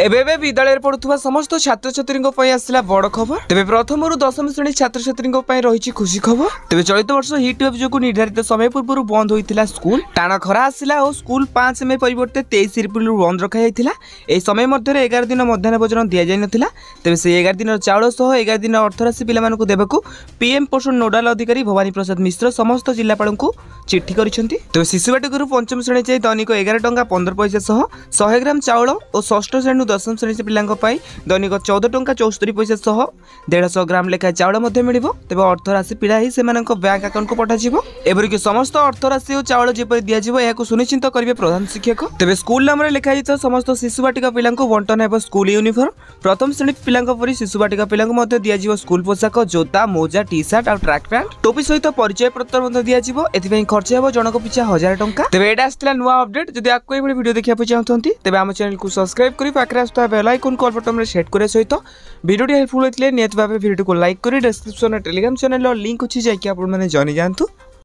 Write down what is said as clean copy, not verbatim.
एबे विद्यालय पढ़ुवा समस्त छात्र छात्री आसला बड़ खबर। तेज प्रथम रु दशम श्रेणी छात्र छात्री रही खुशी खबर। तेज चलित वर्ष हिट वेव जो निर्धारित समय पूर्व बंद होता स्कूल टाण खरा आसला और स्कूल 5 मे परिवर्ते 23 एप्रिल बंद रखा यह समय मध्य 11 दिन मध्याह्न भोजन दि जाता। तेज से 11 दिन चाउल सह 11 दिन अर्थराशि पिला देवाक पीएम पोषण नोडाल अधिकारी भवानी प्रसाद मिश्र समस्त जिलापाल को चिठी करछंती। तेज शिशु बाटिका पंचम श्रेणी जाए दैनिक 11 टंका 15 पैसा सह 100 ग्राम चाउल और षष्ठ श्रेणी दशम श्रेणी पिला दैनिक 14 टंका 74 पैसा सह 150 ग्राम लेखा चाउल मिल। तेज अर्थराशि पिला ही से बैंक अकाउंट को पठाଯିव। एपरिक समस्त अर्थराशि और चाउल जेपरि दिज्व यह सुनिश्चित करेंगे प्रधान शिक्षक। तेज स्कूल नाम लिखाई समस्त शिशु बाटिका पिला बंटन है स्कूल यूनिफॉर्म। प्रथम श्रेणी पिला शिशु बाटिका पिला दिज्व स्कूल पोशाक जोता मोजा टी सर्ट और ट्रैक पैंट टोपी सहित परिचय पत्र दिज्व। एथि खर्च हो जनक पिछा 1000 टंका। तेज यहाँ आसला नुआ अपडेट। जदि आपको ये वीडियो देखा चाहते तेज आम चैनल को सब्सक्राइब कर पाखे आसुवा बेल आइकन कॉल बटन में सेट करने सहित वीडियो हेल्पफुल होते निहत भाव वीडियो को लाइक कर डिस्क्रिप्शन टेलीग्राम चैनल लिंक अच्छी जाकि आप जानी जातु।